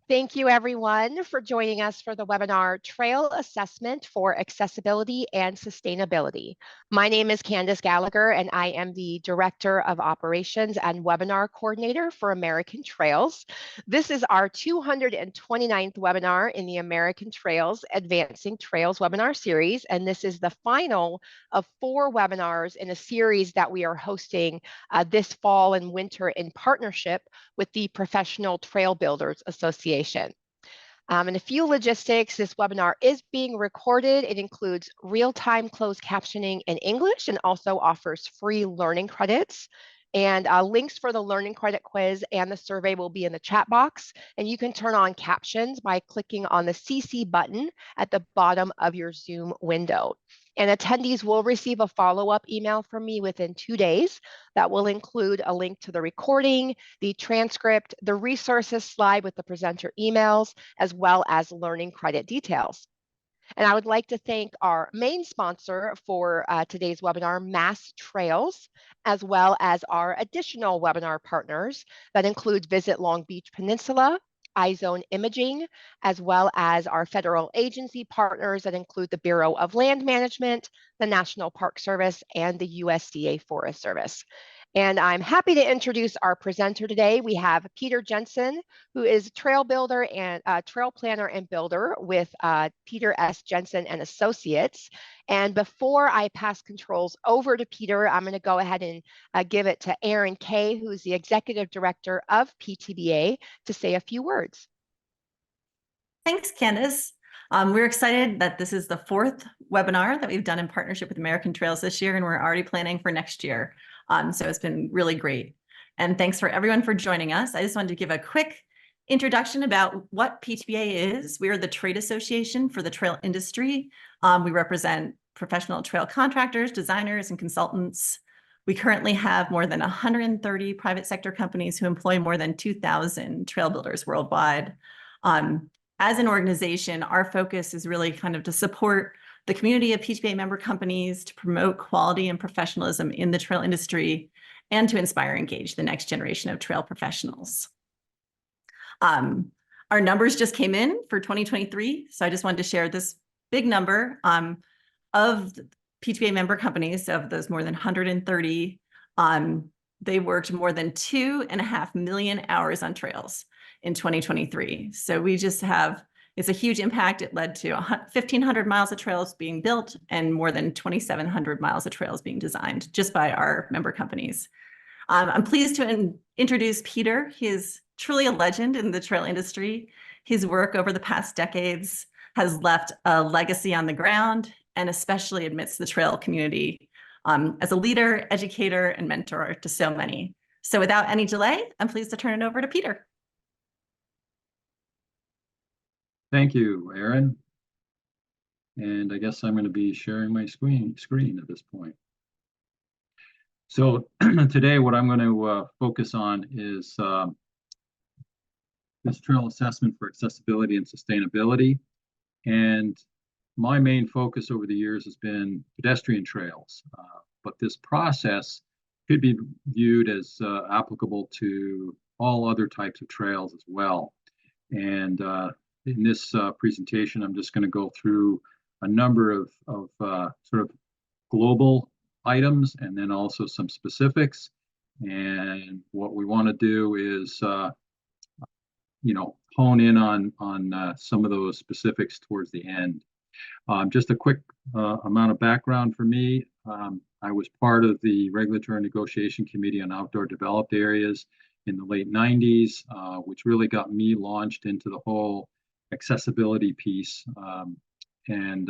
Thank you, everyone, for joining us for the webinar Trail Assessment for Accessibility and Sustainability. My name is Candace Gallagher, and I am the Director of Operations and Webinar Coordinator for American Trails. This is our 229th webinar in the American Trails Advancing Trails webinar series, and this is the final of 4 webinars in a series that we are hosting this fall and winter in partnership with the Professional TrailBuilders Association. And a few logistics, this webinar is being recorded. It includes real-time closed captioning in English and also offers free learning credits. And links for the learning credit quiz and the survey will be in the chat box. And you can turn on captions by clicking on the CC button at the bottom of your Zoom window. And attendees will receive a follow-up email from me within 2 days that will include a link to the recording, the transcript, the resources slide with the presenter emails, as well as learning credit details. And I would like to thank our main sponsor for today's webinar, Mass Trails, as well as our additional webinar partners that include Visit Long Beach Peninsula, iZone Imaging, as well as our federal agency partners that include the Bureau of Land Management, the National Park Service, and the USDA Forest Service. And I'm happy to introduce our presenter today. We have Peter Jensen, who is trail builder and trail planner and builder with Peter S. Jensen and Associates. And before I pass controls over to Peter, I'm going to go ahead and give it to Erin Kay, who's the Executive Director of PTBA, to say a few words. Thanks, Candace. We're excited that this is the 4th webinar that we've done in partnership with American Trails this year, and we're already planning for next year. So it's been really great. And thanks for everyone for joining us. I just wanted to give a quick introduction about what PTBA is. We are the trade association for the trail industry. We represent professional trail contractors, designers, and consultants. We currently have more than 130 private sector companies who employ more than 2,000 trail builders worldwide. As an organization, our focus is really kind of to support the community of PTBA member companies, to promote quality and professionalism in the trail industry, and to inspire and engage the next generation of trail professionals. Our numbers just came in for 2023, so I just wanted to share this big number of PTBA member companies. Of those more than 130, they worked more than 2.5 million hours on trails in 2023. So we just have, it's a huge impact. It led to 1,500 miles of trails being built and more than 2,700 miles of trails being designed just by our member companies. I'm pleased to introduce Peter. He is truly a legend in the trail industry. His work over the past decades has left a legacy on the ground, and especially amidst the trail community, as a leader, educator, and mentor to so many. So without any delay, I'm pleased to turn it over to Peter. Thank you, Erin. And I guess I'm going to be sharing my screen at this point. So today what I'm going to focus on is this trail assessment for accessibility and sustainability. And my main focus over the years has been pedestrian trails, but this process could be viewed as applicable to all other types of trails as well. And in this presentation, I'm just going to go through a number of sort of global items and then also some specifics. And what we want to do is, hone in on some of those specifics towards the end. Just a quick amount of background for me. I was part of the Regulatory Negotiation Committee on Outdoor Developed Areas in the late 90s, which really got me launched into the whole accessibility piece, and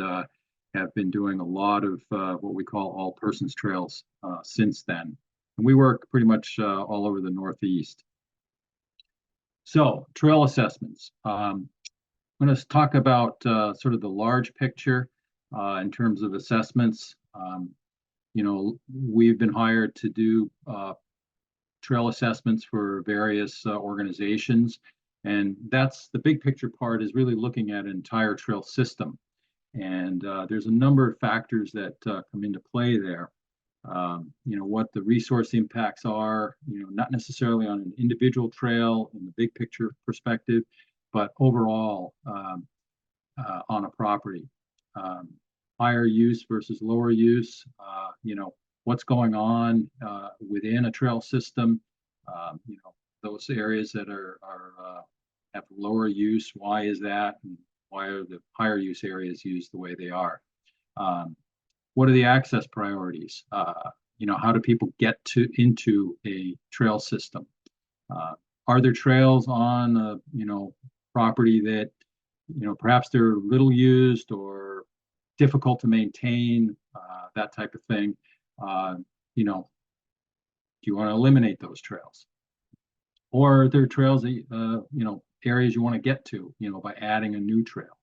have been doing a lot of what we call all persons trails since then. And we work pretty much all over the Northeast. So trail assessments. I'm going to talk about sort of the large picture in terms of assessments. We've been hired to do trail assessments for various organizations. And that's the big picture part, is really looking at an entire trail system. And there's a number of factors that come into play there. What the resource impacts are, not necessarily on an individual trail in the big picture perspective, but overall on a property. Higher use versus lower use, what's going on within a trail system, those areas that have lower use, why is that? And why are the higher use areas used the way they are? What are the access priorities? How do people get into a trail system? Are there trails on property that perhaps they're little used or difficult to maintain, that type of thing? Do you want to eliminate those trails? Or are there trails that areas you want to get to by adding a new trail?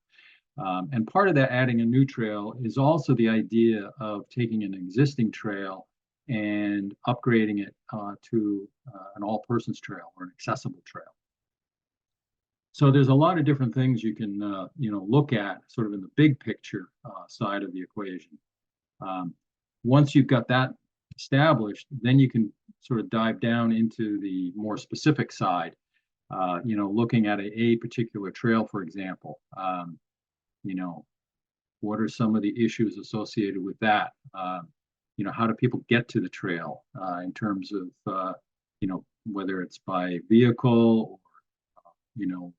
And part of that adding a new trail is also the idea of taking an existing trail and upgrading it to an all-persons trail or an accessible trail. So there's a lot of different things you can look at sort of in the big picture side of the equation. Once you've got that established, then you can sort of dive down into the more specific side. Looking at a particular trail, for example. What are some of the issues associated with that? How do people get to the trail in terms of, whether it's by vehicle or,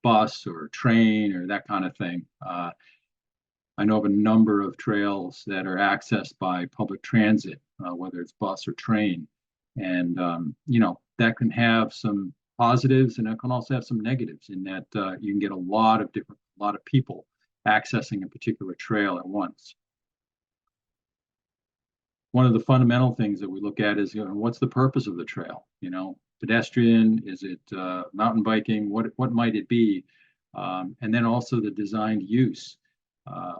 bus or train or that kind of thing. I know of a number of trails that are accessed by public transit, whether it's bus or train. And, that can have some positives and it can also have some negatives in that you can get a lot of people accessing a particular trail at once. One of the fundamental things that we look at is, what's the purpose of the trail? Pedestrian, is it mountain biking? What might it be? And then also the designed use.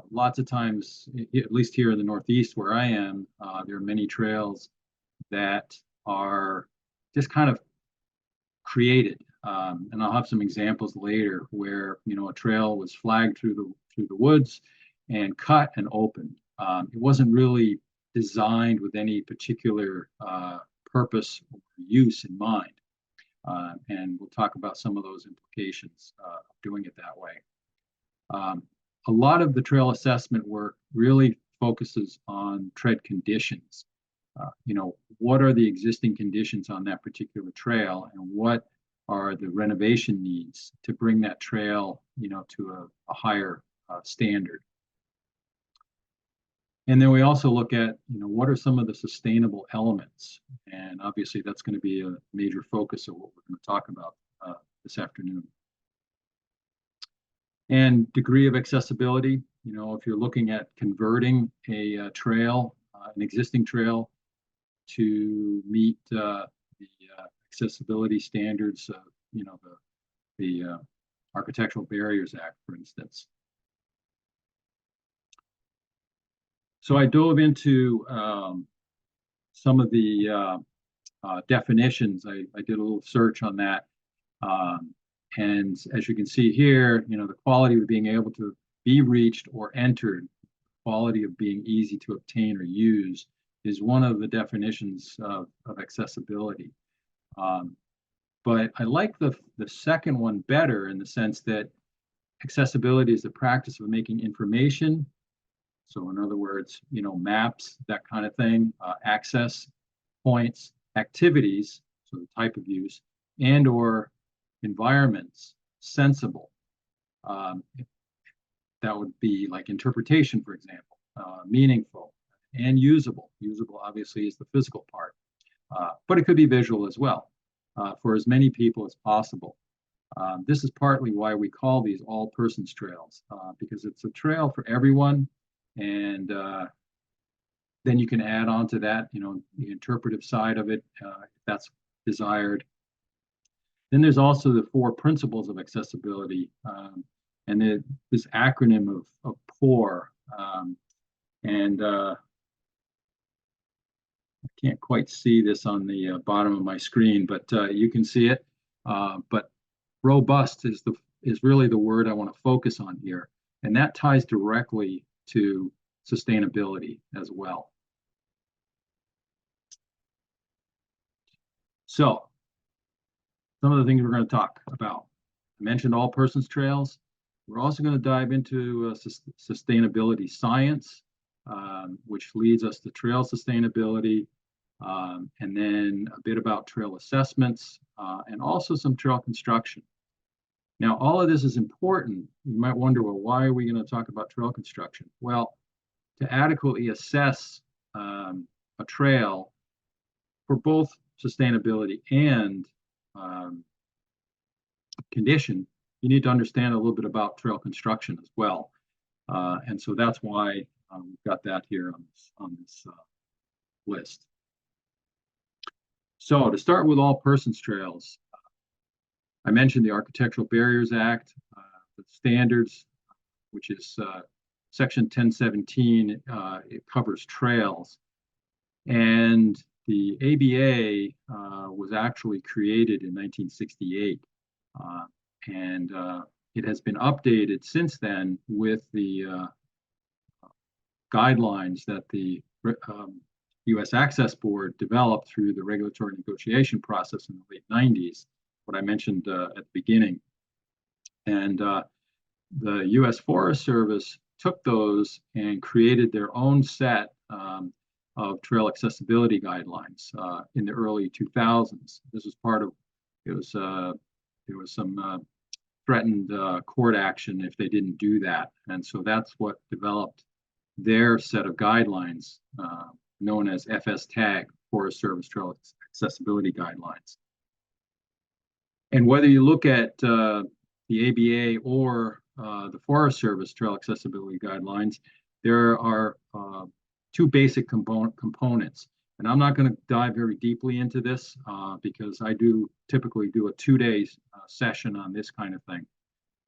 Lots of times, at least here in the Northeast where I am, there are many trails that are just kind of created. And I'll have some examples later where a trail was flagged through the woods and cut and opened. It wasn't really designed with any particular purpose or use in mind. And we'll talk about some of those implications of doing it that way. A lot of the trail assessment work really focuses on tread conditions. What are the existing conditions on that particular trail and what are the renovation needs to bring that trail, to a higher standard. And then we also look at, what are some of the sustainable elements? And obviously that's going to be a major focus of what we're going to talk about this afternoon. And degree of accessibility, if you're looking at converting a trail, an existing trail to meet the accessibility standards of, the Architectural Barriers Act, for instance. So I dove into some of the definitions. I did a little search on that. And as you can see here, the quality of being able to be reached or entered, quality of being easy to obtain or use is one of the definitions of accessibility. But I like the second one better in the sense that accessibility is the practice of making information. So in other words, maps, that kind of thing, access points, activities, so the type of use, and or environments sensible. That would be like interpretation, for example, meaningful and usable. Usable obviously is the physical part, but it could be visual as well for as many people as possible. This is partly why we call these all-persons trails, because it's a trail for everyone. And then you can add on to that, the interpretive side of it, if that's desired. Then there's also the 4 principles of accessibility, and this acronym of POUR. And I can't quite see this on the bottom of my screen, but you can see it. But robust is really the word I want to focus on here, and that ties directly to sustainability as well. So some of the things we're going to talk about. mentioned all persons trails. We're also going to dive into sustainability science, which leads us to trail sustainability, and then a bit about trail assessments, and also some trail construction. Now, all of this is important. You might wonder, well, why are we going to talk about trail construction? Well, to adequately assess a trail for both sustainability and condition, you need to understand a little bit about trail construction as well. And so that's why we've got that here on this list. So to start with all persons trails, I mentioned the Architectural Barriers Act, the standards, which is Section 1017. It covers trails. And the ABA was actually created in 1968. And it has been updated since then with the guidelines that the U.S. Access Board developed through the regulatory negotiation process in the late 90s, what I mentioned at the beginning. And the U.S. Forest Service took those and created their own set of trail accessibility guidelines in the early 2000s. This was part of, there was some threatened court action if they didn't do that. And so that's what developed their set of guidelines known as FS-TAG, Forest Service Trail Accessibility Guidelines. And whether you look at the ABA or the Forest Service Trail Accessibility Guidelines, there are two basic components. And I'm not going to dive very deeply into this because I typically do a 2-day session on this kind of thing.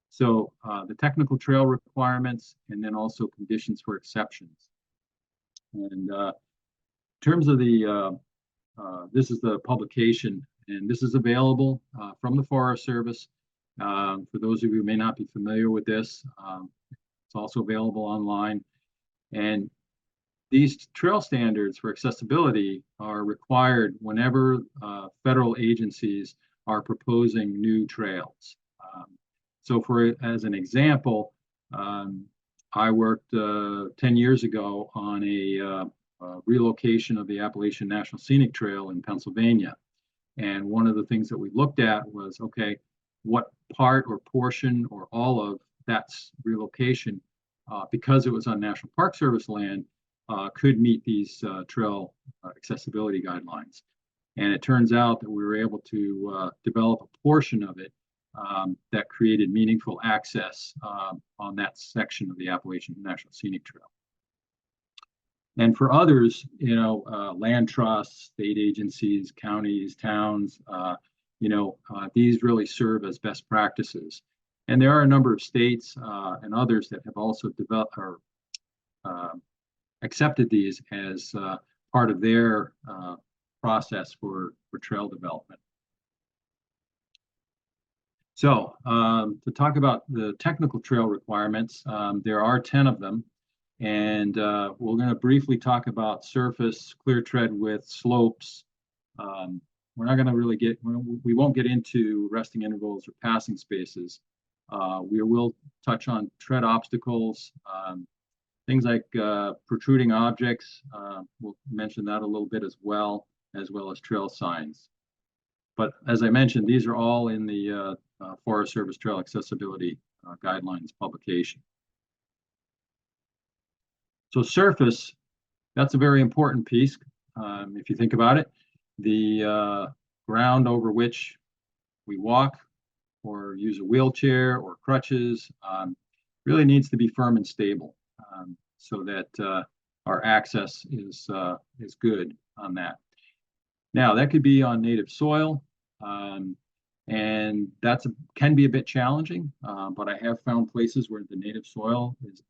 So the technical trail requirements and then also conditions for exceptions. And in terms of the, this is the publication, and this is available from the Forest Service. For those of you who may not be familiar with this, it's also available online. And these trail standards for accessibility are required whenever federal agencies are proposing new trails. So as an example, I worked 10 years ago on a relocation of the Appalachian National Scenic Trail in Pennsylvania. And one of the things that we looked at was, okay, what part or portion or all of that relocation, because it was on National Park Service land, could meet these trail accessibility guidelines. And it turns out that we were able to develop a portion of it that created meaningful access on that section of the Appalachian National Scenic Trail. And for others, you know, land trusts, state agencies, counties, towns, these really serve as best practices. And there are a number of states and others that have also developed or accepted these as part of their process for trail development. So to talk about the technical trail requirements, there are 10 of them. And we're going to briefly talk about surface, clear tread width, slopes. We're not going to really we won't get into resting intervals or passing spaces. We will touch on tread obstacles, things like protruding objects. We'll mention that a little bit as well as trail signs. But as I mentioned, these are all in the Forest Service Trail Accessibility Guidelines publication. So surface, that's a very important piece. If you think about it, the ground over which we walk or use a wheelchair or crutches really needs to be firm and stable so that our access is good on that. Now, that could be on native soil, and that's can be a bit challenging, but I have found places where the native soil is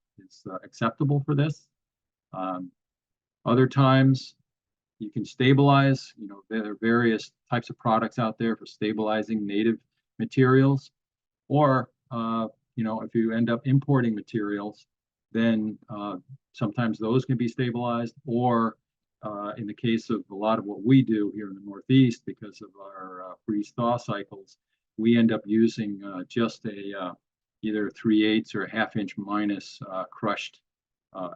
acceptable for this. Other times you can stabilize, there are various types of products out there for stabilizing native materials, or if you end up importing materials, then sometimes those can be stabilized, or in the case of a lot of what we do here in the Northeast, because of our freeze-thaw cycles, we end up using just a either 3/8 or a 1/2 inch minus crushed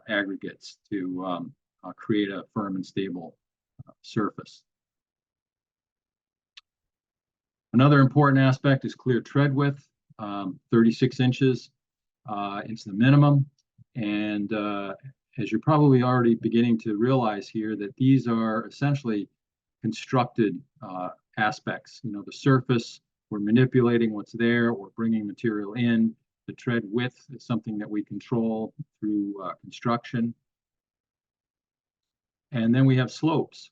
aggregates to create a firm and stable surface. Another important aspect is clear tread width. 36 inches is the minimum. And as you're probably already beginning to realize here, that these are essentially constructed aspects. You know, the surface, we're manipulating what's there, we're bringing material in. The tread width is something that we control through construction. And then we have slopes.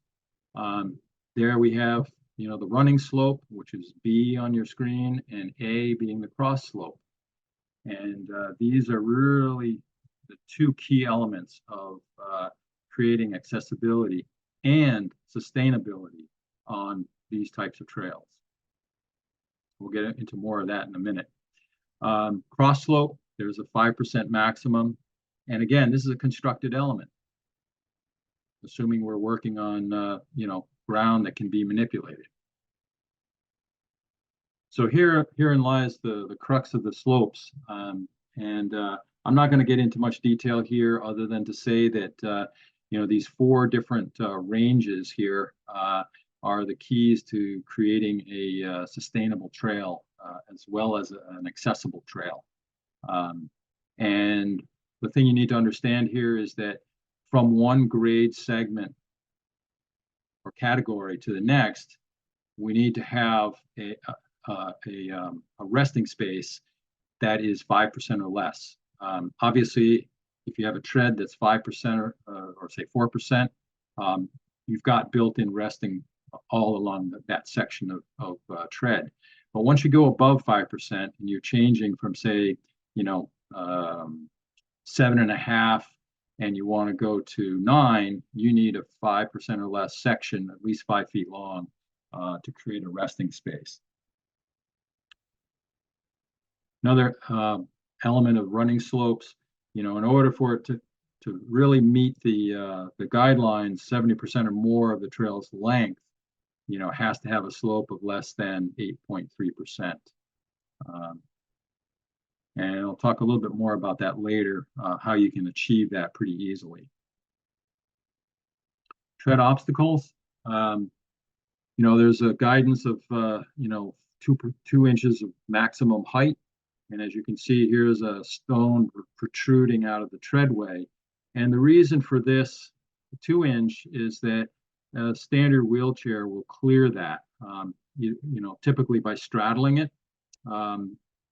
There we have, you know, the running slope, which is B on your screen, and A being the cross slope. And these are really the two key elements of creating accessibility and sustainability on these types of trails. We'll get into more of that in a minute. Cross slope, there's a 5% maximum. And again, this is a constructed element, assuming we're working on, you know, ground that can be manipulated. So herein lies the crux of the slopes. I'm not going to get into much detail here other than to say that, you know, these 4 different ranges here are the keys to creating a sustainable trail as well as an accessible trail. And the thing you need to understand here is that from one grade segment or category to the next, we need to have a resting space that is 5% or less. Obviously, if you have a tread that's 5% or say 4%, you've got built-in resting all along that section of tread. But once you go above 5% and you're changing from, say, you know, 7.5, and you want to go to 9, you need a 5% or less section, at least 5 feet long, to create a resting space. Another element of running slopes, you know, in order for it to really meet the guidelines, 70% or more of the trail's length, you know, has to have a slope of less than 8.3%. And I'll talk a little bit more about that later, how you can achieve that pretty easily. Tread obstacles, you know, there's a guidance of, you know, 2 inches of maximum height. And as you can see, here's a stone protruding out of the treadway. And the reason for this 2-inch is that a standard wheelchair will clear that, you know, typically by straddling it.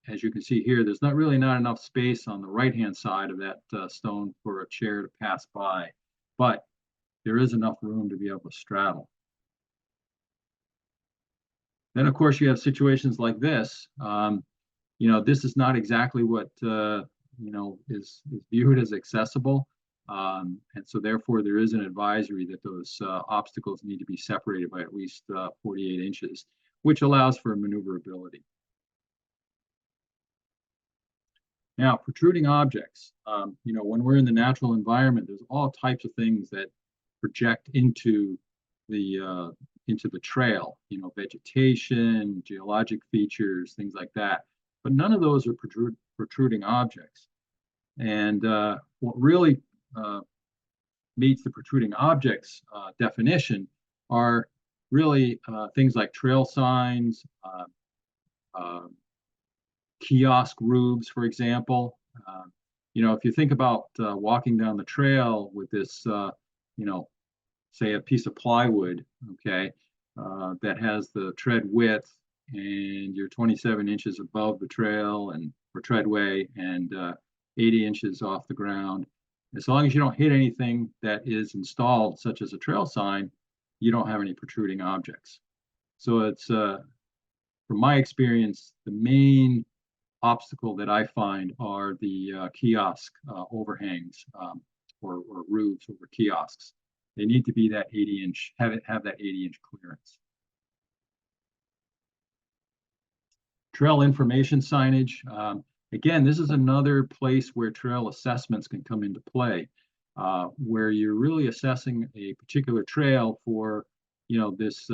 As you can see here, there's not enough space on the right-hand side of that stone for a chair to pass by, but there is enough room to be able to straddle. Then, of course, you have situations like this. You know, this is not exactly what, you know, is viewed as accessible. And so therefore, there is an advisory that those obstacles need to be separated by at least 48 inches, which allows for maneuverability. Now, protruding objects, you know, when we're in the natural environment, there's all types of things that project into the trail, you know, vegetation, geologic features, things like that. But none of those are protruding objects. And what really meets the protruding objects definition are really things like trail signs, kiosk roofs, for example. You know, if you think about walking down the trail with this, you know, say a piece of plywood, okay, that has the tread width, and you're 27 inches above the trail and or treadway and 80 inches off the ground. As long as you don't hit anything that is installed, such as a trail sign, you don't have any protruding objects. So it's, from my experience, the main obstacle that I find are the kiosk overhangs or roofs over kiosks. They need to be that 80-inch, have that 80-inch clearance. Trail information signage. Again, this is another place where trail assessments can come into play, where you're really assessing a particular trail for, you know, this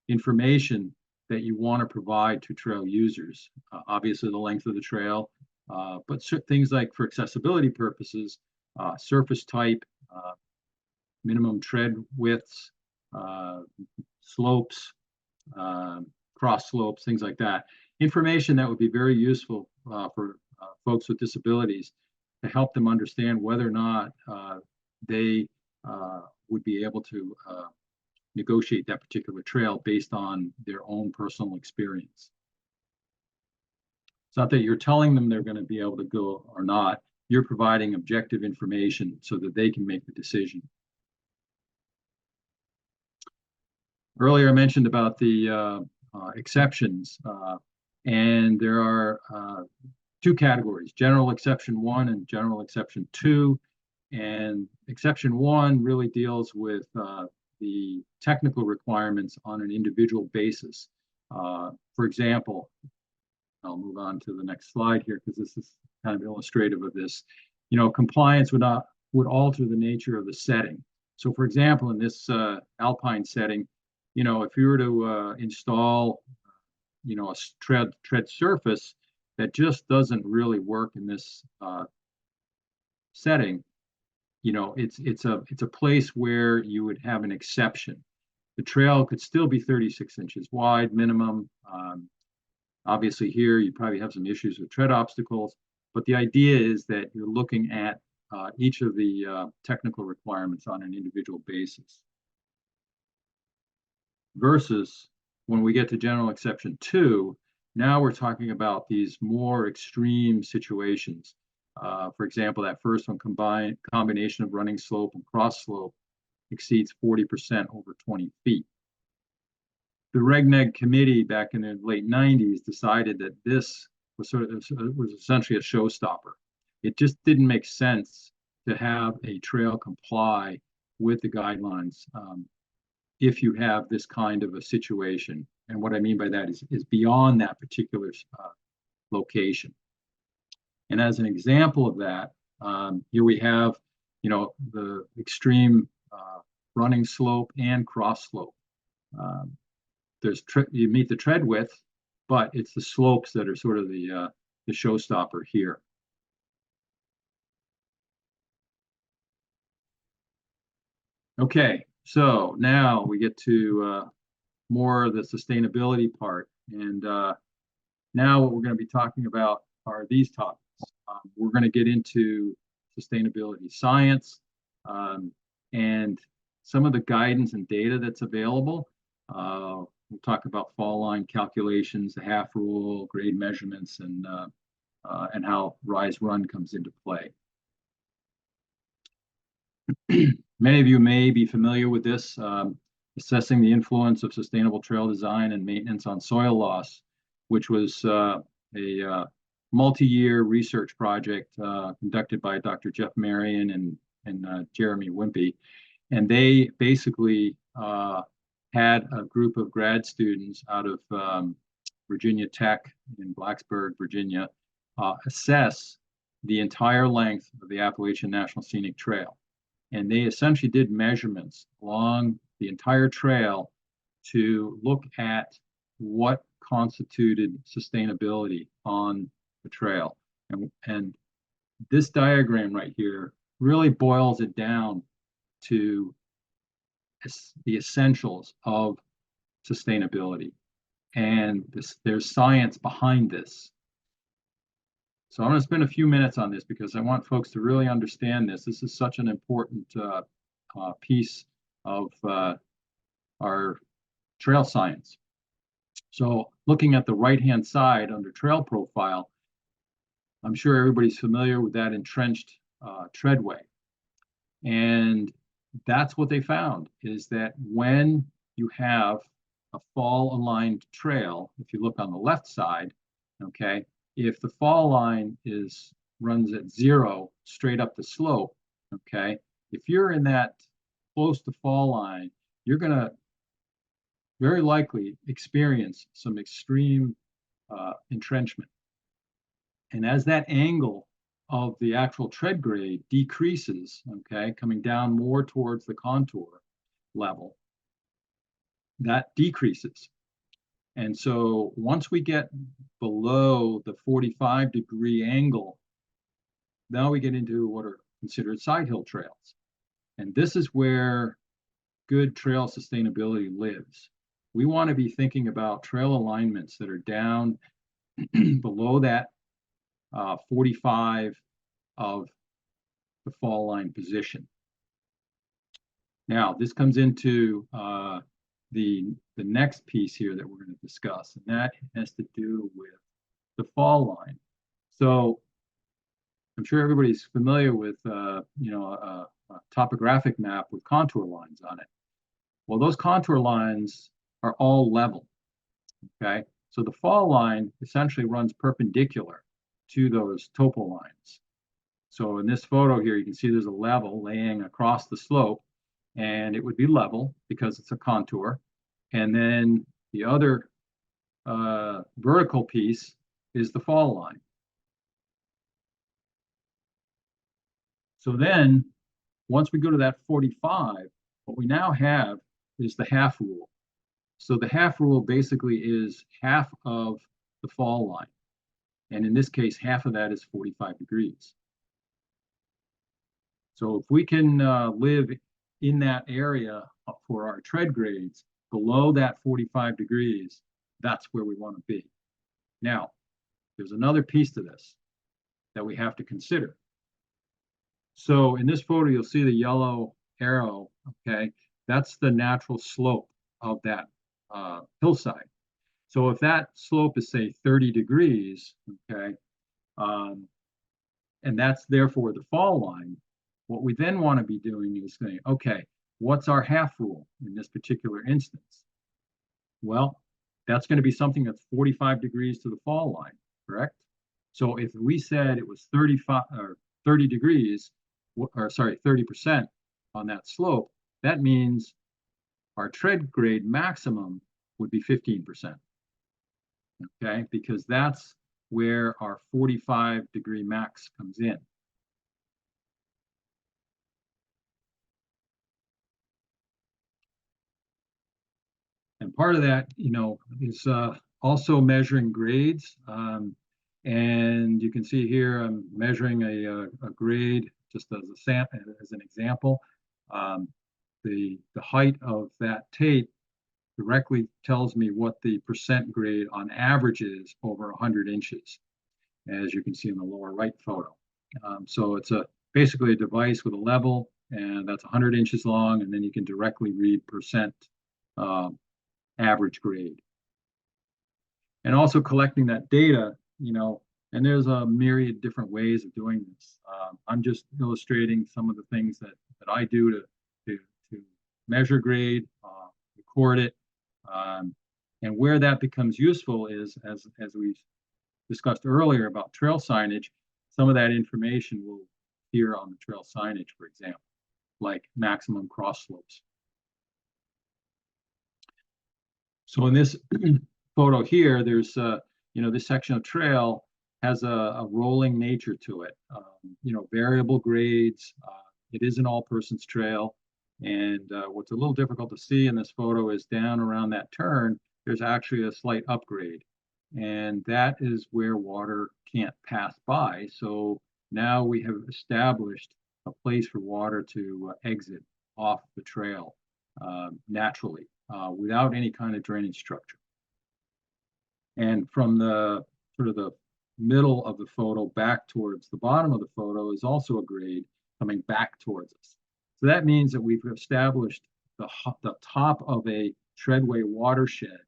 information that you want to provide to trail users. Obviously, the length of the trail, but things like for accessibility purposes, surface type, minimum tread widths, slopes, cross slopes, things like that. Information that would be very useful for folks with disabilities to help them understand whether or not they would be able to negotiate that particular trail based on their own personal experience. It's not that you're telling them they're going to be able to go or not. You're providing objective information so that they can make the decision. Earlier, I mentioned about the exceptions, and there are two categories: general exception 1 and general exception 2. And exception 1 really deals with the technical requirements on an individual basis. For example, I'll move on to the next slide here because this is kind of illustrative of this. You know, compliance would alter the nature of the setting. So, for example, in this alpine setting, you know, if you were to install, you know, a tread surface that just doesn't really work in this setting, you know, it's a place where you would have an exception. The trail could still be 36 inches wide minimum. Obviously here you probably have some issues with tread obstacles, but the idea is that you're looking at each of the technical requirements on an individual basis. Versus when we get to general exception 2, now we're talking about these more extreme situations. For example, that first one, combination of running slope and cross slope exceeds 40% over 20 feet. The RegNeg committee back in the late 90s decided that this was essentially a showstopper. It just didn't make sense to have a trail comply with the guidelines if you have this kind of a situation. And what I mean by that is beyond that particular location. And as an example of that, here we have, you know, the extreme running slope and cross slope. You meet the tread width, but it's the slopes that are sort of the showstopper here. Okay, so now we get to more of the sustainability part. And now what we're going to be talking about are these topics. We're going to get into sustainability science and some of the guidance and data that's available. We'll talk about fall line calculations, the half rule, grade measurements, and how rise run comes into play. Many of you may be familiar with this, assessing the influence of sustainable trail design and maintenance on soil loss, which was a multi-year research project conducted by Dr. Jeff Marion and Jeremy Wimpy. And they basically had a group of grad students out of Virginia Tech in Blacksburg, Virginia, assess the entire length of the Appalachian National Scenic Trail. And they essentially did measurements along the entire trail to look at what constituted sustainability on the trail. And this diagram right here really boils it down to the essentials of sustainability. And there's science behind this. So I'm going to spend a few minutes on this because I want folks to really understand this. This is such an important piece of our trail science. So looking at the right-hand side under trail profile, I'm sure everybody's familiar with that entrenched treadway. And that's what they found, is that when you have a fall-aligned trail, if you look on the left side, okay, if the fall line runs at 0 straight up the slope, okay, if you're in that close to fall line, you're going to very likely experience some extreme entrenchment. And as that angle of the actual tread grade decreases, okay, coming down more towards the contour level, that decreases. And so once we get below the 45-degree angle, now we get into what are considered side hill trails. And this is where good trail sustainability lives. We want to be thinking about trail alignments that are down below that 45 of the fall line position. Now, this comes into the next piece here that we're going to discuss, and that has to do with the fall line. So I'm sure everybody's familiar with a topographic map with contour lines on it. Well, those contour lines are all level. Okay, so the fall line essentially runs perpendicular to those topo lines. So in this photo here, you can see there's a level laying across the slope, and it would be level because it's a contour. And then the other vertical piece is the fall line. So then once we go to that 45, what we now have is the half rule. So the half rule basically is half of the fall line. And in this case, half of that is 45 degrees. So if we can live in that area for our tread grades below that 45 degrees, that's where we want to be. Now, there's another piece to this that we have to consider. So in this photo, you'll see the yellow arrow, okay? That's the natural slope of that hillside. So if that slope is, say, 30 degrees, okay, and that's therefore the fall line, what we then want to be doing is saying, okay, what's our half rule in this particular instance? Well, that's going to be something that's 45 degrees to the fall line, correct? So if we said it was 35 or 30 degrees, or sorry, 30% on that slope, that means our tread grade maximum would be 15%. Okay, because that's where our 45-degree max comes in. And part of that, is also measuring grades. And you can see here, I'm measuring a grade just as an example. The height of that tape directly tells me what the percent grade on average is over 100 inches, as you can see in the lower right photo. So it's basically a device with a level, and that's 100 inches long, and then you can directly read percent average grade. And also collecting that data, and there's a myriad different ways of doing this. I'm just illustrating some of the things that I do to measure grade, record it, and where that becomes useful is, as we discussed earlier about trail signage, some of that information will appear on the trail signage, for example, like maximum cross slopes. So in this photo here, there's, this section of trail has a rolling nature to it, variable grades. It is an all-persons trail. And what's a little difficult to see in this photo is down around that turn, there's actually a slight upgrade. And that is where water can't pass by. So now we have established a place for water to exit off the trail naturally without any kind of drainage structure. And from the sort of the middle of the photo back towards the bottom of the photo is also a grade coming back towards us. So that means that we've established the top of a treadway watershed,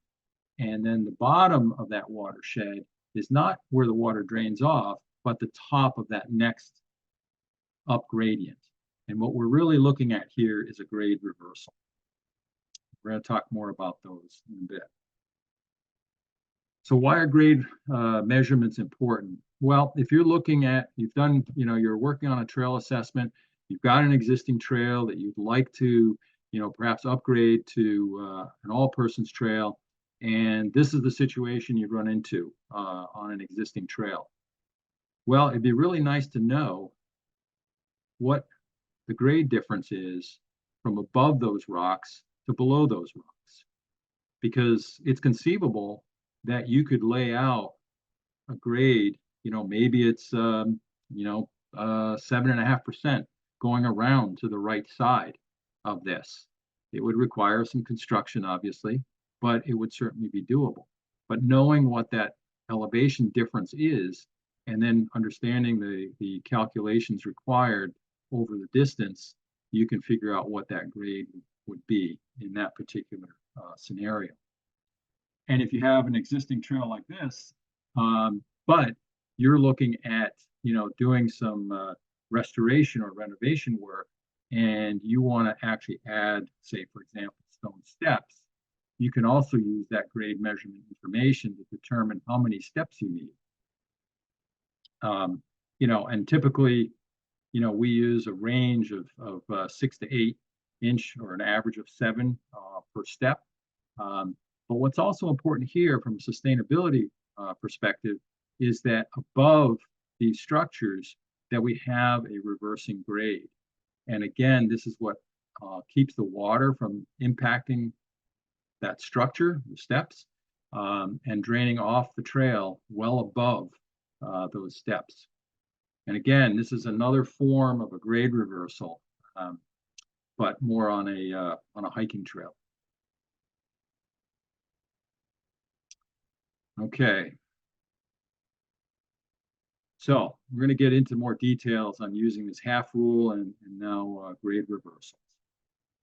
and then the bottom of that watershed is not where the water drains off, but the top of that next up gradient. And what we're really looking at here is a grade reversal. We're going to talk more about those in a bit. So why are grade measurements important? Well, if you're looking at, you've done, you're working on a trail assessment, you've got an existing trail that you'd like to, perhaps upgrade to an all-persons trail, and this is the situation you've run into on an existing trail. Well, it'd be really nice to know what the grade difference is from above those rocks to below those rocks. because it's conceivable that you could lay out a grade, maybe it's, 7.5% going around to the right side of this. It would require some construction, obviously, but it would certainly be doable. But knowing what that elevation difference is, and then understanding the calculations required over the distance, you can figure out what that grade would be in that particular scenario. And if you have an existing trail like this, but you're looking at, doing some restoration or renovation work, and you want to actually add, say, for example, stone steps, you can also use that grade measurement information to determine how many steps you need. And typically, we use a range of 6 to 8 inch or an average of 7 per step. But what's also important here from a sustainability perspective is that above these structures that we have a reversing grade. And again, this is what keeps the water from impacting that structure, the steps, and draining off the trail well above those steps. And again, this is another form of a grade reversal, but more on a hiking trail. Okay. So we're going to get into more details on using this half rule and now grade reversals.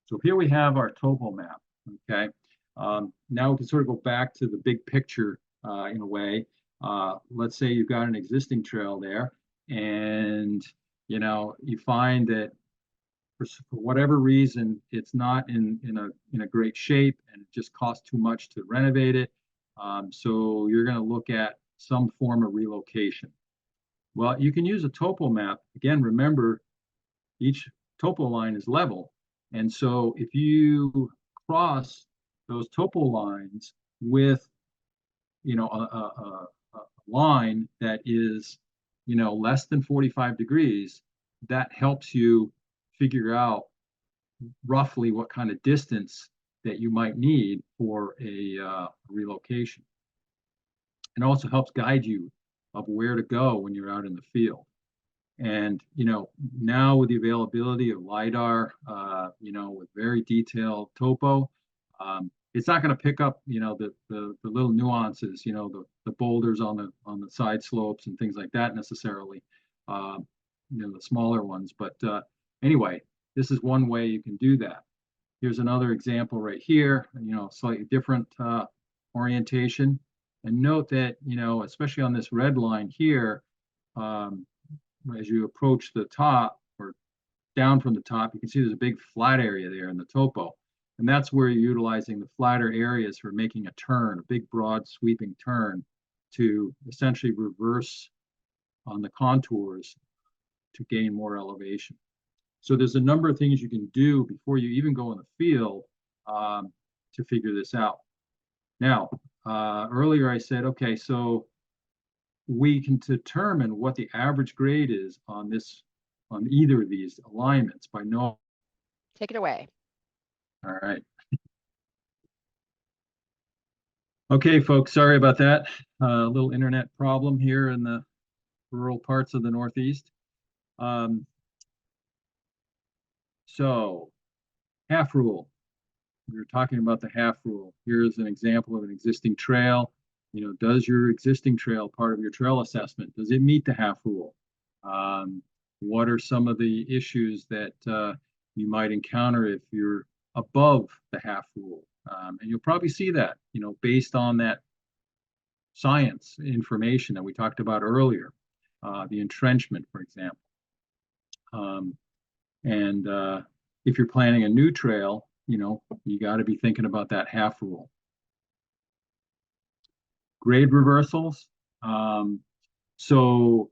So here we have our topo map. Okay. Now we can sort of go back to the big picture in a way. Let's say you've got an existing trail there, and you find that for whatever reason it's not in a great shape, and it just costs too much to renovate it. So you're going to look at some form of relocation. Well, you can use a topo map. Again, remember, each topo line is level. And so if you cross those topo lines with, a line that is, less than 45 degrees, that helps you figure out roughly what kind of distance that you might need for a relocation. It also helps guide you of where to go when you're out in the field. And, now with the availability of LiDAR, with very detailed topo, it's not going to pick up, the little nuances, the boulders on the side slopes and things like that necessarily, the smaller ones. But anyway, this is one way you can do that. Here's another example right here, slightly different orientation. And note that, especially on this red line here, as you approach the top or down from the top, you can see there's a big flat area there in the topo. And that's where you're utilizing the flatter areas for making a turn, a big, broad, sweeping turn to essentially reverse on the contours to gain more elevation. So there's a number of things you can do before you even go in the field to figure this out. Now, earlier I said, okay, so we can determine what the average grade is on either of these alignments by knowing. Take it away. All right. Okay, folks, sorry about that. A little internet problem here in the rural parts of the Northeast. So, half rule. We were talking about the half rule. Here's an example of an existing trail. Does your existing trail, part of your trail assessment, does it meet the half rule? What are some of the issues that you might encounter if you're above the half rule? And you'll probably see that, based on that science information that we talked about earlier, the entrenchment, for example. And if you're planning a new trail, you got to be thinking about that half rule. Grade reversals. So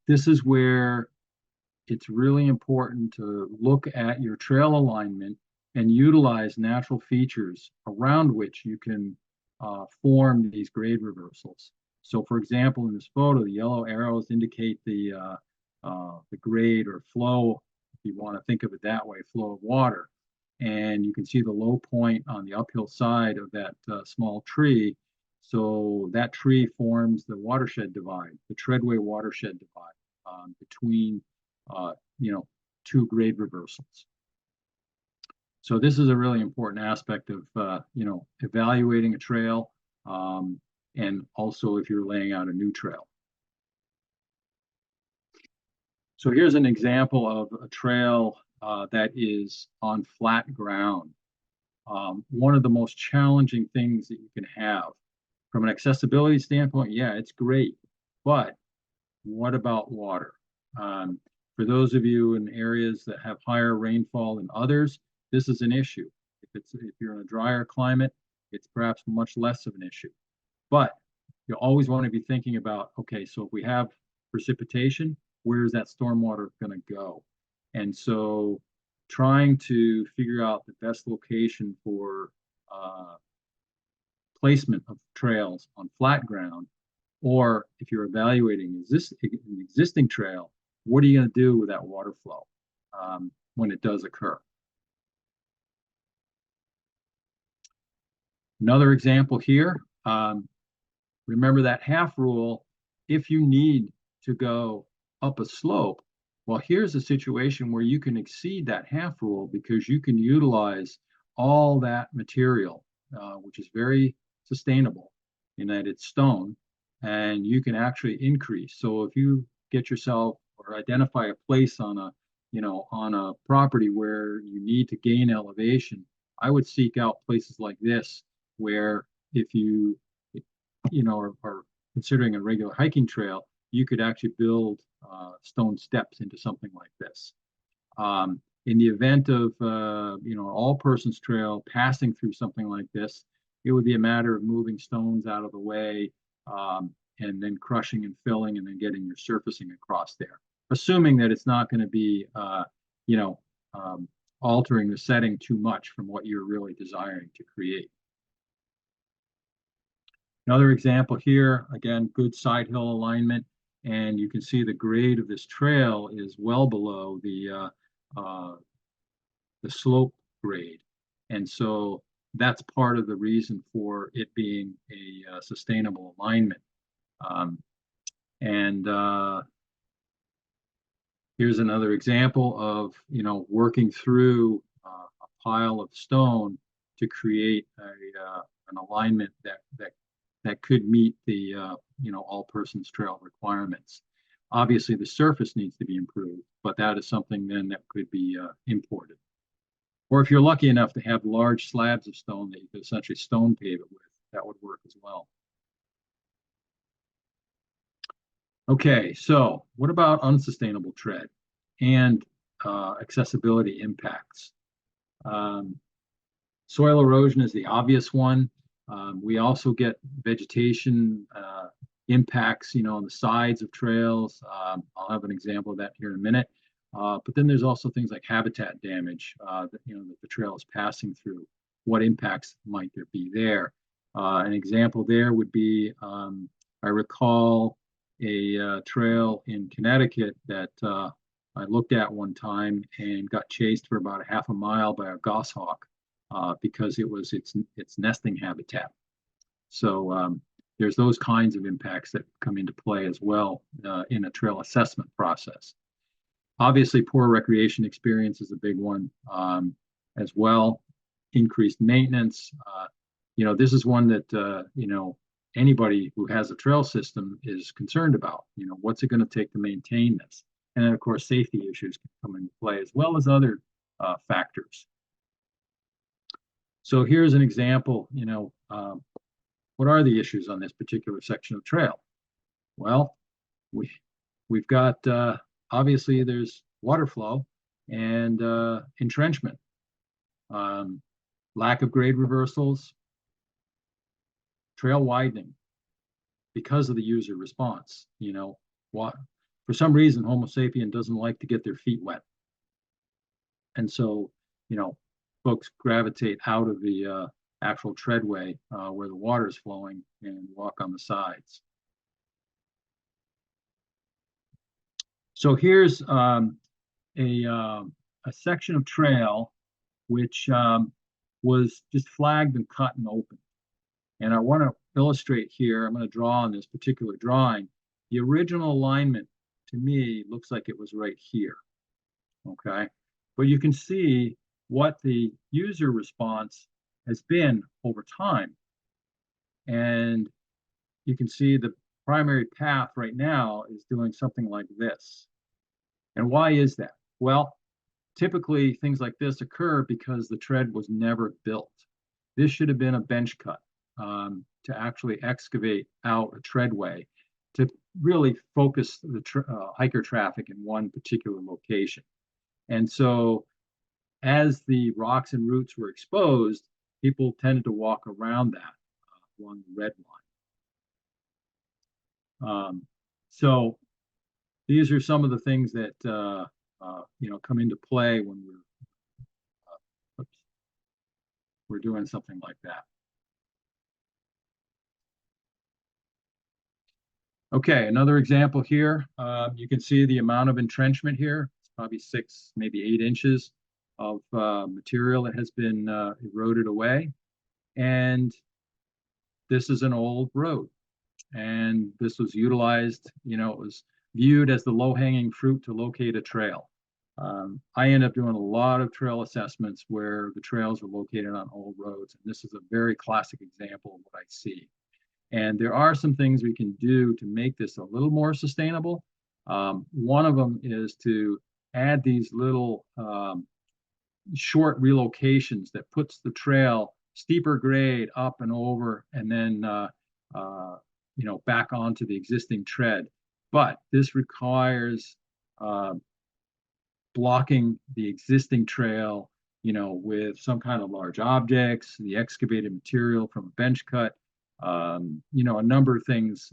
this is where it's really important to look at your trail alignment and utilize natural features around which you can form these grade reversals. So for example, in this photo, the yellow arrows indicate the grade or flow, if you want to think of it that way, flow of water. and you can see the low point on the uphill side of that small tree. So that tree forms the watershed divide, the treadway watershed divide between, two grade reversals. So this is a really important aspect of, evaluating a trail, and also if you're laying out a new trail. So here's an example of a trail that is on flat ground. One of the most challenging things that you can have from an accessibility standpoint, yeah, it's great, but what about water? For those of you in areas that have higher rainfall than others, this is an issue. If you're in a drier climate, it's perhaps much less of an issue. But you always want to be thinking about, okay, so if we have precipitation, where's that stormwater going to go? And so trying to figure out the best location for placement of trails on flat ground, or if you're evaluating an existing trail, what are you going to do with that water flow when it does occur? Another example here, remember that half rule. If you need to go up a slope, well, here's a situation where you can exceed that half rule because you can utilize all that material, which is very sustainable in that it's stone, and you can actually increase. So if you get yourself or identify a place on a property where you need to gain elevation, I would seek out places like this where if you are considering a regular hiking trail, you could actually build stone steps into something like this. In the event of all persons trail passing through something like this, it would be a matter of moving stones out of the way, and then crushing and filling and then getting your surfacing across there, assuming that it's not going to be altering the setting too much from what you're really desiring to create. Another example here, again, good side hill alignment, and you can see the grade of this trail is well below the slope grade. And so that's part of the reason for it being a sustainable alignment. Here's another example of, working through a pile of stone to create an alignment that could meet the all persons trail requirements. Obviously, the surface needs to be improved, but that is something then that could be imported. Or if you're lucky enough to have large slabs of stone that you could essentially stone pave it with, that would work as well. Okay, so what about unsustainable tread and accessibility impacts? Soil erosion is the obvious one. We also get vegetation impacts, on the sides of trails. I'll have an example of that here in a minute. But then there's also things like habitat damage that the trail is passing through. What impacts might there be there? An example there would be, I recall a trail in Connecticut that I looked at one time and got chased for about a half a mile by a goshawk because it was its nesting habitat. So there's those kinds of impacts that come into play as well in a trail assessment process. Obviously, poor recreation experience is a big one as well. Increased maintenance. This is one that, anybody who has a trail system is concerned about. What's it going to take to maintain this? And then, of course, safety issues can come into play as well as other factors. So here's an example, what are the issues on this particular section of trail? Well, we've got, obviously there's water flow and entrenchment, lack of grade reversals, trail widening because of the user response. For some reason, Homo sapien doesn't like to get their feet wet. And so, folks gravitate out of the actual treadway where the water is flowing and walk on the sides. So here's a section of trail which was just flagged and cut and opened. And I want to illustrate here, I'm going to draw on this particular drawing. The original alignment to me looks like it was right here, okay? But you can see what the user response has been over time. And you can see the primary path right now is doing something like this. And why is that? Well, typically things like this occur because the tread was never built. This should have been a bench cut to actually excavate out a treadway to really focus the hiker traffic in one particular location. And so as the rocks and roots were exposed, people tended to walk around that along the red line. So these are some of the things that come into play when we're doing something like that. Okay, another example here. You can see the amount of entrenchment here. It's probably 6, maybe 8 inches of material that has been eroded away. And this is an old road. And this was utilized, it was viewed as the low-hanging fruit to locate a trail. I end up doing a lot of trail assessments where the trails are located on old roads. And this is a very classic example of what I see. And there are some things we can do to make this a little more sustainable. One of them is to add these little short relocations that puts the trail steeper grade up and over, and then back onto the existing tread. But this requires blocking the existing trail, with some kind of large objects, the excavated material from a bench cut, a number of things.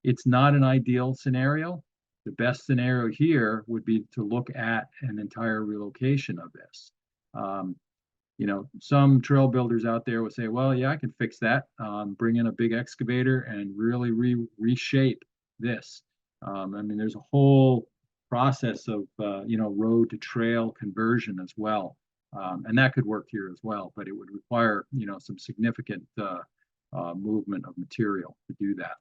It's not an ideal scenario. The best scenario here would be to look at an entire relocation of this. Some trail builders out there will say, well, yeah, I can fix that. Bring in a big excavator and really reshape this. There's a whole process of, road to trail conversion as well. And that could work here as well, but it would require, some significant movement of material to do that.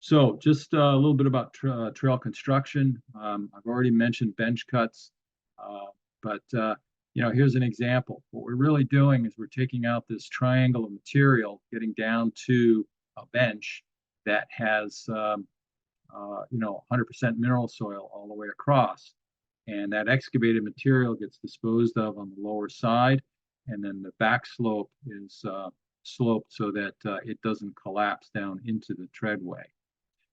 So just a little bit about trail construction. I've already mentioned bench cuts, but here's an example. What we're really doing is we're taking out this triangle of material, getting down to a bench that has 100% mineral soil all the way across. And that excavated material gets disposed of on the lower side, and then the back slope is sloped so that it doesn't collapse down into the treadway.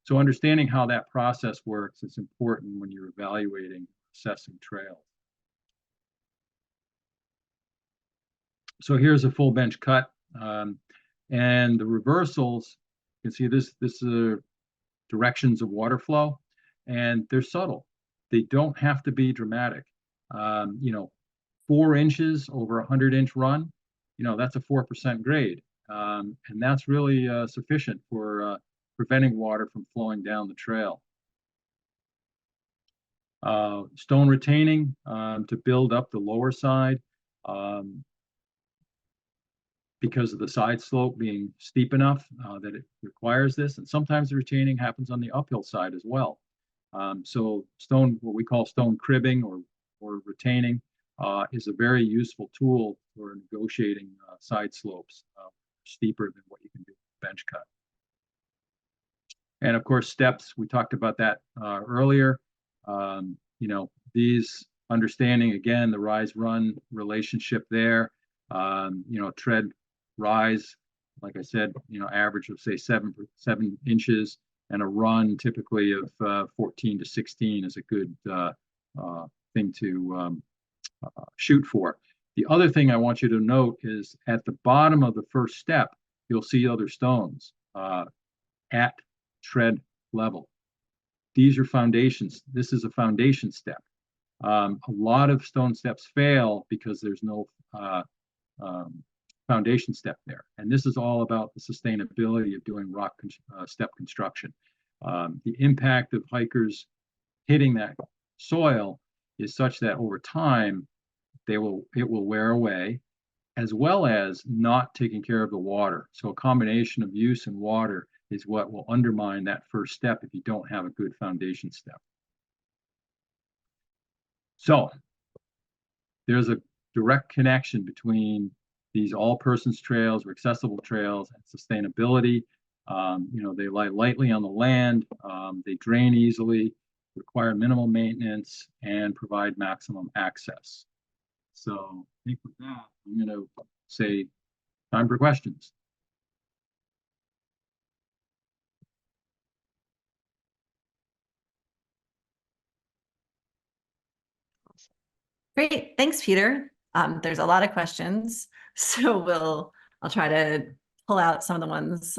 So understanding how that process works is important when you're evaluating, assessing trails. So here's a full bench cut, and the reversals, you can see this are directions of water flow, and they're subtle. They don't have to be dramatic. 4 inches over a 100-inch run, that's a 4% grade. And that's really sufficient for preventing water from flowing down the trail. Stone retaining to build up the lower side because of the side slope being steep enough that it requires this. And sometimes the retaining happens on the uphill side as well. So what we call stone cribbing or retaining is a very useful tool for negotiating side slopes steeper than what you can do with bench cut. And of course, steps, we talked about that earlier. These understanding, again, the rise-run relationship there, tread rise, like I said, average of say 7 inches, and a run typically of 14 to 16 is a good thing to shoot for. The other thing I want you to note is at the bottom of the first step, you'll see other stones at tread level. These are foundations. This is a foundation step. A lot of stone steps fail because there's no foundation step there. And this is all about the sustainability of doing rock step construction. The impact of hikers hitting that soil is such that over time, it will wear away, as well as not taking care of the water. So a combination of use and water is what will undermine that first step if you don't have a good foundation step. So there's a direct connection between these all-persons trails or accessible trails and sustainability. They lie lightly on the land, they drain easily, require minimal maintenance, and provide maximum access. So I think with that, I'm going to say time for questions. Great, thanks, Peter. There's a lot of questions, so I'll try to pull out some of the ones.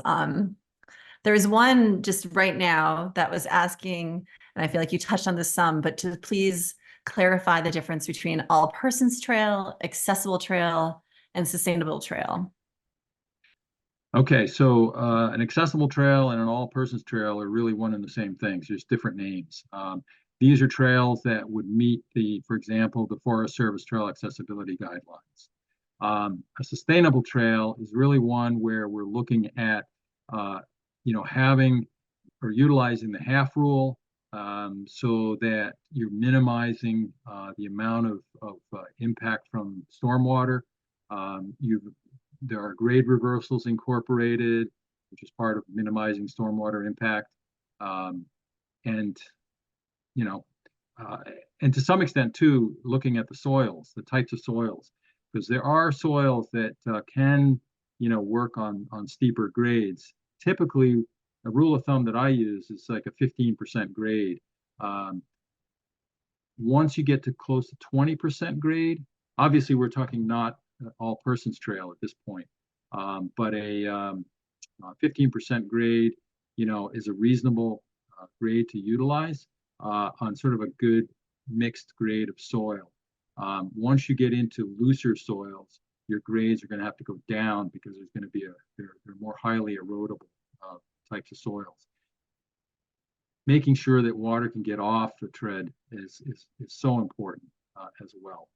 There's one just right now that was asking, and I feel like you touched on this some, but to please clarify the difference between all persons trail, accessible trail, and sustainable trail. Okay, so an accessible trail and an all-persons trail are really one and the same things, just different names. These are trails that would meet for example, the Forest Service Trail Accessibility Guidelines. A sustainable trail is really one where we're looking at, having or utilizing the half rule so that you're minimizing the amount of impact from stormwater. There are grade reversals incorporated, which is part of minimizing stormwater impact. And to some extent too, looking at the soils, the types of soils, because there are soils that can, work on steeper grades. Typically, a rule of thumb that I use is like a 15% grade. Once you get to close to 20% grade, obviously we're talking not all persons trail at this point, but a 15% grade, is a reasonable grade to utilize on sort of a good mixed grade of soil. Once you get into looser soils, your grades are going to have to go down because there's going to be they're more highly erodible types of soils. Making sure that water can get off the tread is so important as well.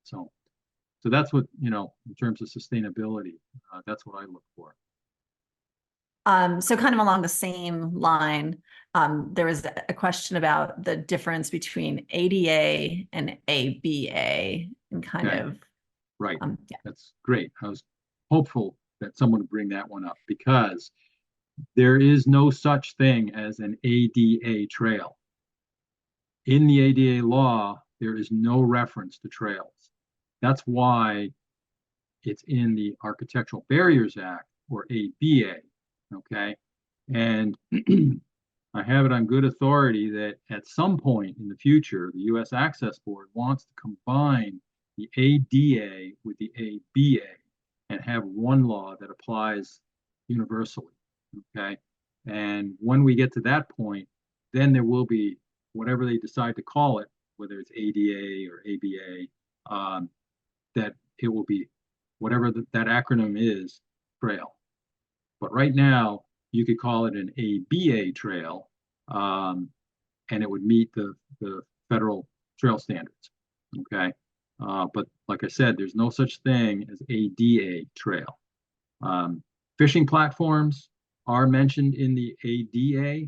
So that's what, in terms of sustainability, that's what I look for. So kind of along the same line, there was a question about the difference between ADA and ABA and kind of. Right. Yeah. That's great. I was hopeful that someone would bring that one up because there is no such thing as an ADA trail. In the ADA law, there is no reference to trails. That's why it's in the Architectural Barriers Act, or ABA, okay? And I have it on good authority that at some point in the future, the U.S. Access Board wants to combine the ADA with the ABA and have one law that applies universally, okay? And when we get to that point, then there will be whatever they decide to call it, whether it's ADA or ABA, that it will be whatever that acronym is, trail. But right now, you could call it an ABA trail, and it would meet the federal trail standards, okay? But like I said, there's no such thing as ADA trail. Fishing platforms are mentioned in the ADA.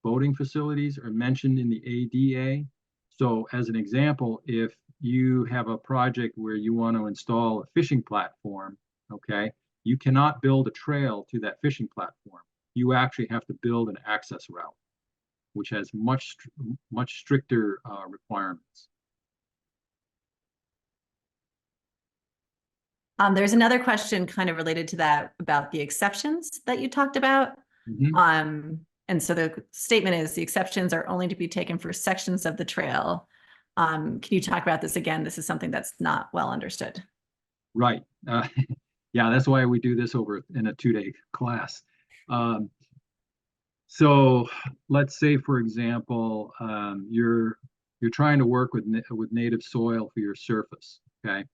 Boating facilities are mentioned in the ADA. So as an example, if you have a project where you want to install a fishing platform, okay, you cannot build a trail to that fishing platform. You actually have to build an access route, which has much stricter requirements. There's another question kind of related to that about the exceptions that you talked about. Mm-hmm. And so the statement is the exceptions are only to be taken for sections of the trail. Can you talk about this again? This is something that's not well understood. Right. Yeah, that's why we do this over in a 2-day class. So let's say, for example, you're trying to work with native soil for your surface, okay?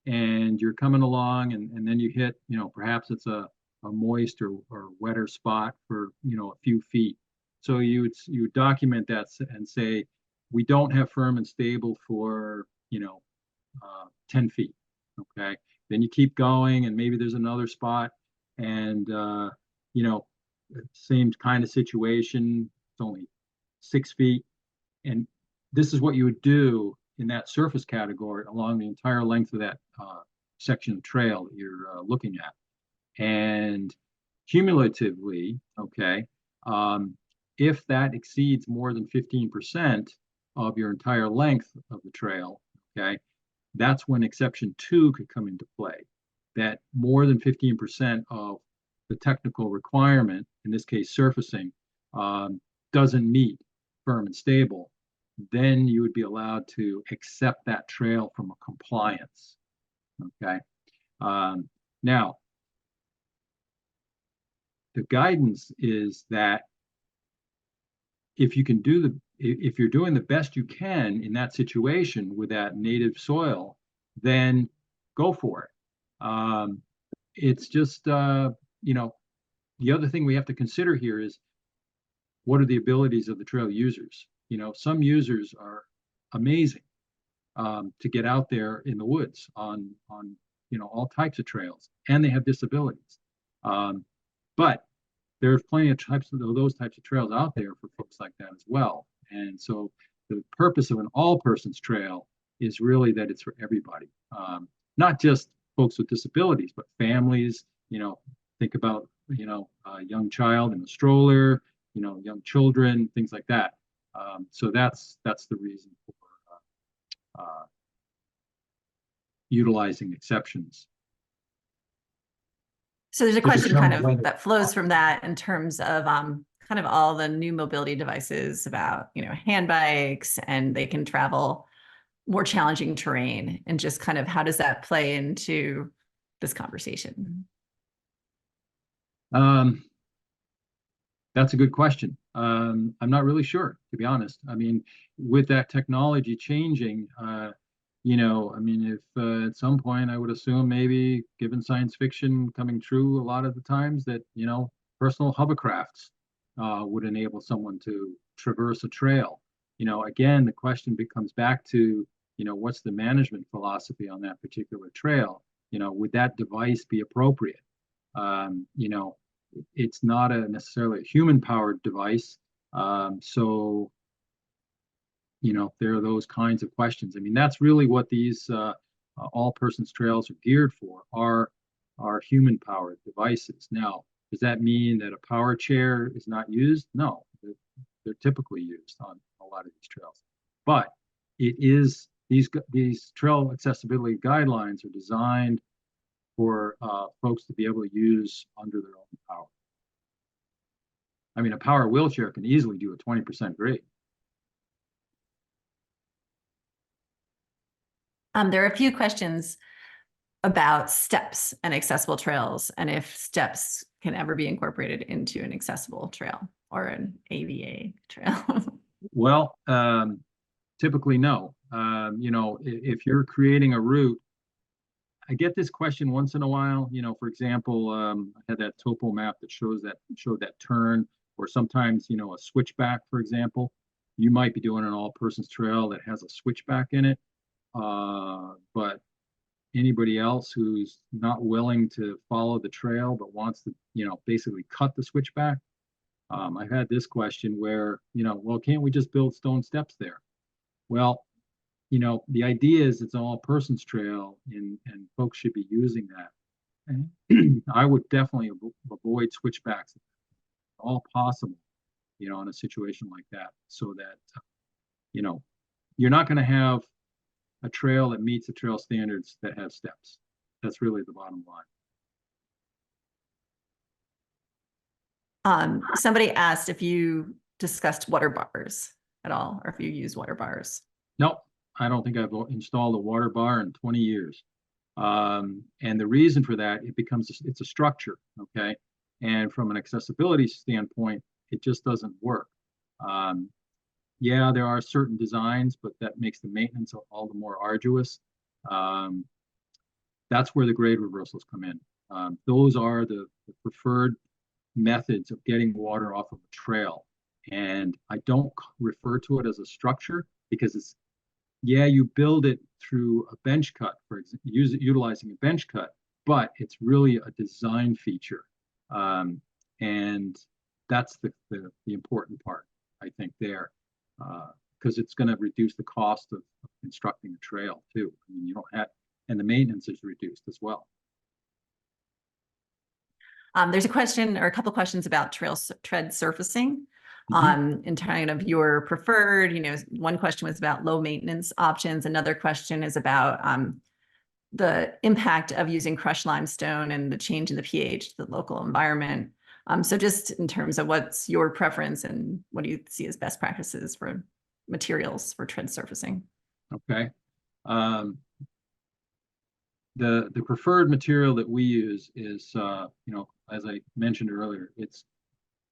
And you're coming along and then you hit, perhaps it's a moist or wetter spot for, a few feet. So you document that and say, we don't have firm and stable for, 10 feet. Okay. Then you keep going and maybe there's another spot and, same kind of situation. It's only 6 feet. And this is what you would do in that surface category along the entire length of that section of trail that you're looking at. And cumulatively, okay, if that exceeds more than 15% of your entire length of the trail, okay, that's when exception 2 could come into play. That more than 15% of the technical requirement, in this case surfacing, doesn't meet firm and stable, then you would be allowed to accept that trail from a compliance. Okay. Now, the guidance is that if you're doing the best you can in that situation with that native soil, then go for it. It's just, the other thing we have to consider here is what are the abilities of the trail users? Some users are amazing to get out there in the woods on all types of trails, and they have disabilities. But there's plenty of those types of trails out there for folks like that as well. And so the purpose of an all-persons trail is really that it's for everybody, not just folks with disabilities, but families. Think about a young child in a stroller, young children, things like that. So that's the reason for utilizing exceptions. So there's a question kind of that flows from that in terms of kind of all the new mobility devices about, hand bikes, and they can travel more challenging terrain, and just kind of how does that play into this conversation? That's a good question. I'm not really sure, to be honest. I mean, with that technology changing, if at some point I would assume, maybe given science fiction coming true a lot of the times, that, personal hovercrafts would enable someone to traverse a trail. Again, the question comes back to, what's the management philosophy on that particular trail? Would that device be appropriate? It's not necessarily a human-powered device. So there are those kinds of questions. I mean, that's really what these all-persons trails are geared for, are human-powered devices. Now, does that mean that a power chair is not used? No, they're typically used on a lot of these trails. But it is, these trail accessibility guidelines are designed for folks to be able to use under their own power. I mean, a power wheelchair can easily do a 20% grade. There are a few questions about steps and accessible trails, and if steps can ever be incorporated into an accessible trail or an AVA trail. Well, typically no. If you're creating a route, I get this question once in a while. For example, I had that topo map that showed that turn, or sometimes a switchback, for example. You might be doing an all-persons trail that has a switchback in it. But anybody else who's not willing to follow the trail but wants to, basically cut the switchback. I've had this question where, well, can't we just build stone steps there? Well, the idea is it's an all-persons trail, and folks should be using that. And I would definitely avoid switchbacks, all possible, in a situation like that, so that, you're not going to have a trail that meets the trail standards that have steps. That's really the bottom line. Somebody asked if you discussed water bars at all, or if you use water bars. Nope, I don't think I've installed a water bar in 20 years. And the reason for that, it's a structure, okay? And from an accessibility standpoint, it just doesn't work. Yeah, there are certain designs, but that makes the maintenance all the more arduous. That's where the grade reversals come in. Those are the preferred methods of getting water off of a trail. And I don't refer to it as a structure, because it's, yeah, you build it through a bench cut, for example, utilizing a bench cut, but it's really a design feature. And that's the important part, I think, there, because it's going to reduce the cost of constructing a trail too. I mean, you don't have, and the maintenance is reduced as well. There's a question or a couple questions about tread surfacing. Mm-hmm. In kind of your preferred, one question was about low maintenance options. Another question is about the impact of using crushed limestone and the change in the pH to the local environment. So just in terms of what's your preference and what do you see as best practices for materials for tread surfacing? Okay. The preferred material that we use is, as I mentioned earlier, it's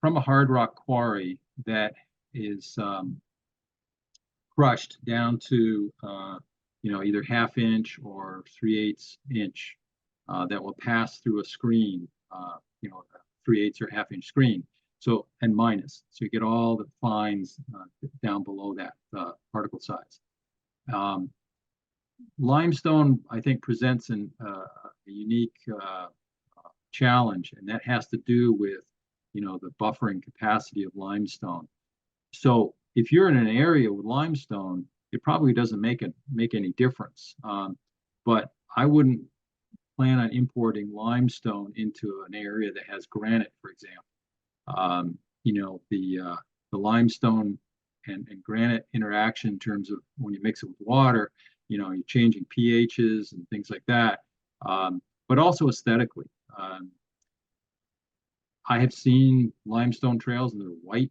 from a hard rock quarry that is crushed down to either 1/2 inch or 3/8 inch that will pass through a screen, 3/8 or 1/2 inch screen. So, and minus, so you get all the fines down below that particle size. Limestone, I think, presents a unique challenge, and that has to do with the buffering capacity of limestone. So if you're in an area with limestone, it probably doesn't make any difference. But I wouldn't plan on importing limestone into an area that has granite, for example. The limestone and granite interaction in terms of when you mix it with water, you're changing pHs and things like that, but also aesthetically. I have seen limestone trails and they're white.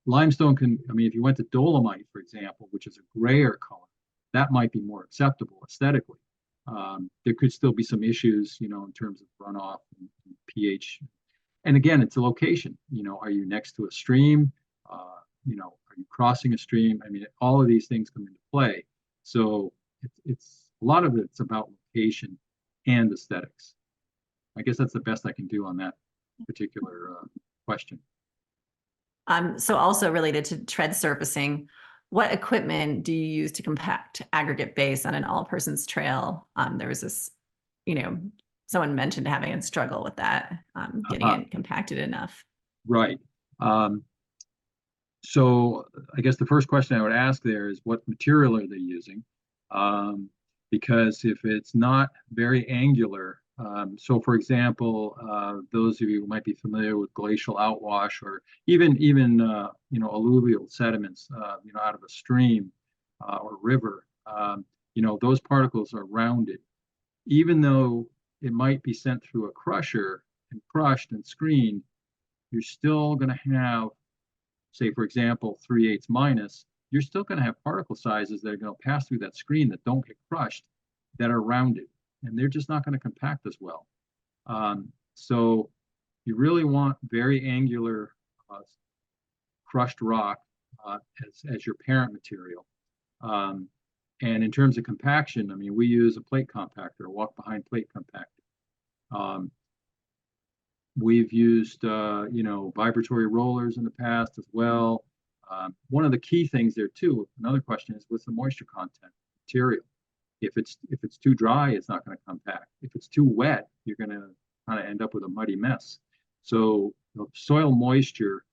Limestone can, if you went to dolomite, for example, which is a grayer color, that might be more acceptable aesthetically. There could still be some issues, in terms of runoff and pH. And again, it's a location. Are you next to a stream? Are you crossing a stream? All of these things come into play. So it's a lot of it's about location and aesthetics. I guess that's the best I can do on that particular question. So also related to tread surfacing, what equipment do you use to compact aggregate base on an all-persons trail? There was this, someone mentioned having a struggle with that, getting it compacted enough. Right. So I guess the first question I would ask there is what material are they using? Because if it's not very angular, so for example, those of you who might be familiar with glacial outwash or even alluvial sediments, out of a stream or river, those particles are rounded. Even though it might be sent through a crusher and crushed and screened, you're still going to have, say, for example, 3/8 minus, you're still going to have particle sizes that are going to pass through that screen that don't get crushed, that are rounded, and they're just not going to compact as well. So you really want very angular crushed rock as your parent material. And in terms of compaction, we use a plate compactor, a walk-behind plate compactor. We've used, vibratory rollers in the past as well. One of the key things there too, another question is, what's the moisture content material? If it's too dry, it's not going to compact. If it's too wet, you're going to kind of end up with a muddy mess. So soil moisture,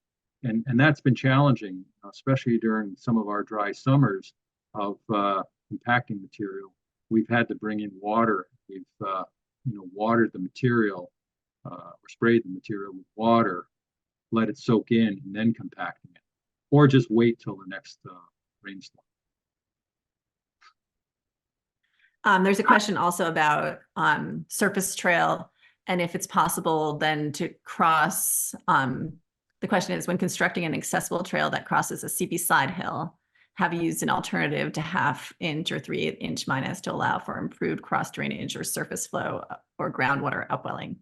and that's been challenging, especially during some of our dry summers of compacting material. We've had to bring in water. We've watered the material or sprayed the material with water, let it soak in, and then compacting it, or just wait till the next rainstorm. There's a question also about surface trail, and if it's possible then to cross, the question is, when constructing an accessible trail that crosses a steep side hill, have you used an alternative to 1/2 inch or 3/8 inch minus to allow for improved cross drainage or surface flow or groundwater upwelling?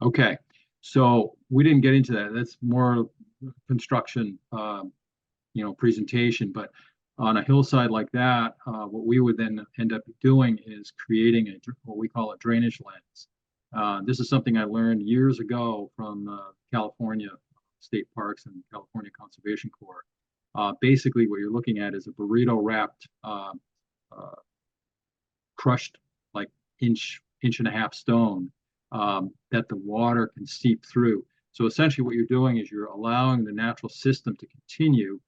Okay, so we didn't get into that. That's more construction, presentation. But on a hillside like that, what we would then end up doing is creating what we call a drainage lens. This is something I learned years ago from California State Parks and California Conservation Corps. Basically, what you're looking at is a burrito wrapped, crushed like inch and a half stone that the water can seep through. So essentially what you're doing is you're allowing the natural system to continue,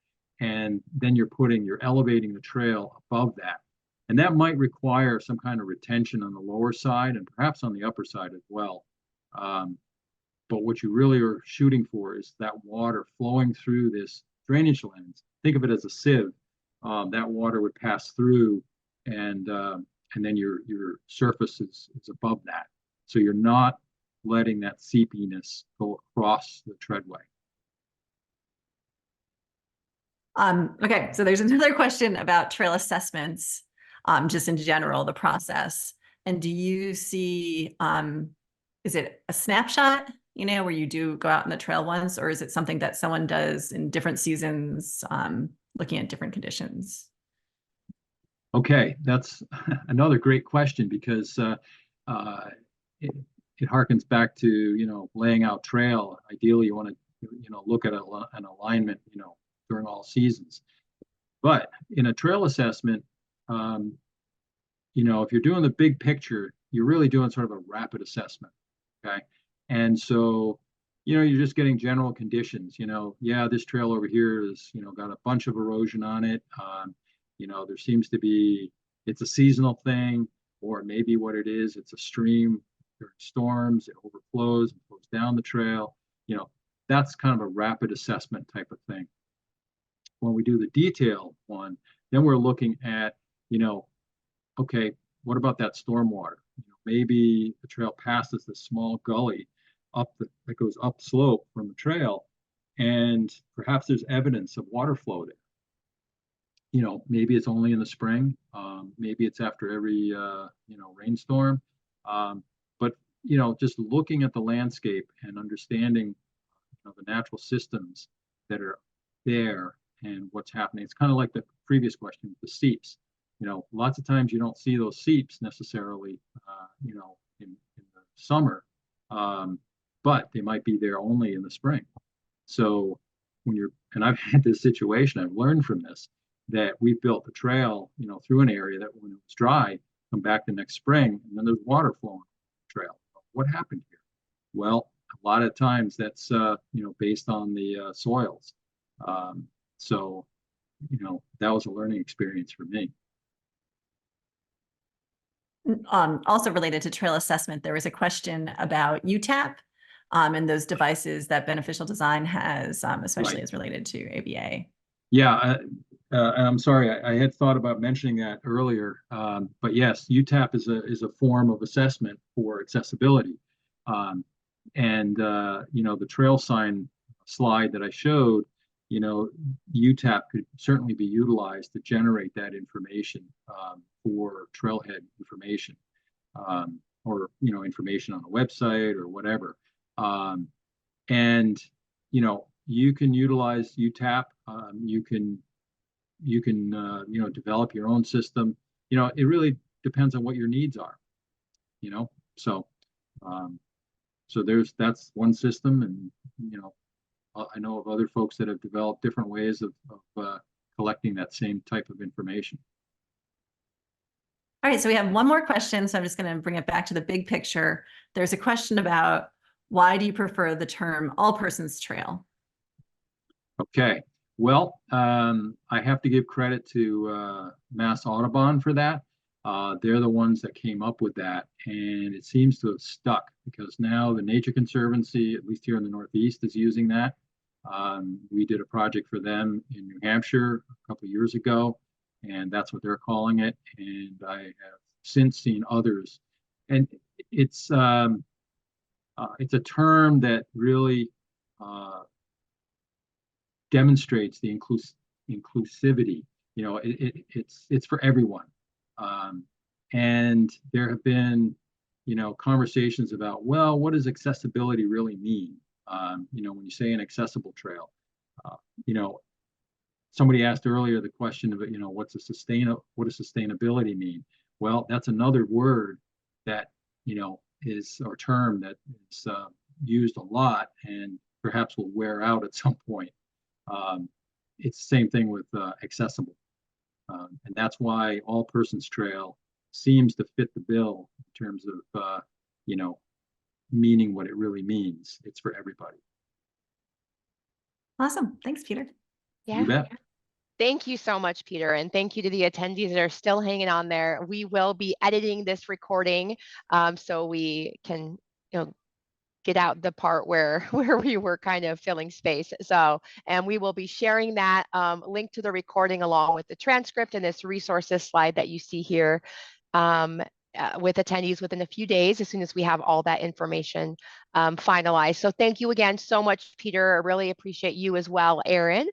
and then you're elevating the trail above that. And that might require some kind of retention on the lower side and perhaps on the upper side as well. But what you really are shooting for is that water flowing through this drainage lens. Think of it as a sieve. That water would pass through, and then your surface is above that. So you're not letting that seepiness go across the treadway. Okay, so there's another question about trail assessments, just in general, the process. And do you see, is it a snapshot, where you do go out on the trail once, or is it something that someone does in different seasons, looking at different conditions? Okay, that's another great question, because it harkens back to, laying out trail. Ideally, you want to, look at an alignment, during all seasons. But in a trail assessment, if you're doing the big picture, you're really doing sort of a rapid assessment. Okay. And so, you're just getting general conditions. Yeah, this trail over here is, got a bunch of erosion on it. There seems to be, it's a seasonal thing, or maybe what it is, it's a stream during storms, it overflows and flows down the trail. That's kind of a rapid assessment type of thing. When we do the detailed one, then we're looking at, okay, what about that stormwater? Maybe the trail passes this small gully that goes up slope from the trail, and perhaps there's evidence of water flow there. Maybe it's only in the spring, maybe it's after every rainstorm, but just looking at the landscape and understanding the natural systems that are there and what's happening. It's kind of like the previous question, the seeps. Lots of times you don't see those seeps necessarily, in the summer, but they might be there only in the spring. So and I've had this situation, I've learned from this, that we built the trail, through an area that when it was dry, come back the next spring, and then there's water flowing on the trail. What happened here? Well, a lot of times that's, based on the soils. So, that was a learning experience for me. Also related to trail assessment, there was a question about UTAP and those devices that Beneficial Design has, especially Right. as related to ABA. Yeah, and I'm sorry, I had thought about mentioning that earlier, but yes, UTAP is a form of assessment for accessibility, and the trail sign slide that I showed, UTAP could certainly be utilized to generate that information for trailhead information, or information on a website or whatever, and you can utilize UTAP. You can develop your own system. It really depends on what your needs are. So that's one system, and I know of other folks that have developed different ways of collecting that same type of information. All right, so we have one more question, so I'm just going to bring it back to the big picture. There's a question about, why do you prefer the term all persons trail? Okay, well, I have to give credit to Mass Audubon for that. They're the ones that came up with that, and it seems to have stuck, because now the Nature Conservancy, at least here in the Northeast, is using that. We did a project for them in New Hampshire a couple of years ago, and that's what they're calling it. And I have since seen others, and it's a term that really demonstrates the inclusivity. It's for everyone, and there have been conversations about, well, what does accessibility really mean? When you say an accessible trail, somebody asked earlier the question of, what does sustainability mean? Well, that's another word that is, or term that is used a lot and perhaps will wear out at some point. it's the same thing with accessible. And that's why All Persons Trail seems to fit the bill in terms of, you know, meaning what it really means. It's for everybody. Awesome. Thanks, Peter. You bet. Thank you so much, Peter, and thank you to the attendees that are still hanging on there. We will be editing this recording so we can, you know, get out the part where we were kind of filling space. So, and we will be sharing that link to the recording along with the transcript and this resources slide that you see here with attendees within a few days, as soon as we have all that information finalized. So thank you again so much, Peter. I really appreciate you as well, Erin,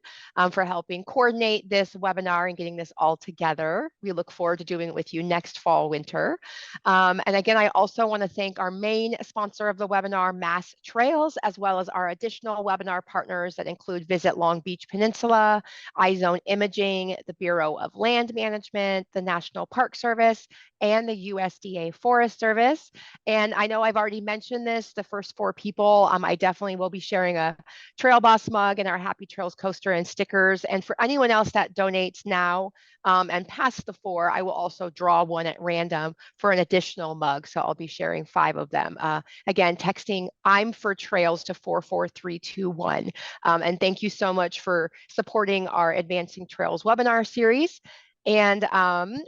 for helping coordinate this webinar and getting this all together. We look forward to doing it with you next fall, winter. And again, I also want to thank our main sponsor of the webinar, Mass Trails, as well as our additional webinar partners that include Visit Long Beach Peninsula, iZone Imaging, the Bureau of Land Management, the National Park Service, and the USDA Forest Service. And I know I've already mentioned this, the first 4 people, I definitely will be sharing a Trail Boss mug and our Happy Trails coaster and stickers. And for anyone else that donates now and past the 4, I will also draw one at random for an additional mug. So I'll be sharing 5 of them. Again, texting I'm for Trails to 44321. And thank you so much for supporting our Advancing Trails webinar series. And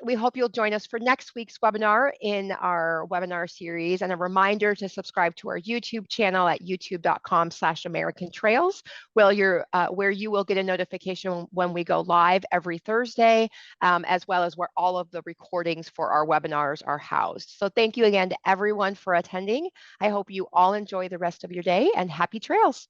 we hope you'll join us for next week's webinar in our webinar series. And a reminder to subscribe to our YouTube channel at youtube.com/American Trails, where you will get a notification when we go live every Thursday, as well as where all of the recordings for our webinars are housed. So thank you again to everyone for attending. I hope you all enjoy the rest of your day and happy trails.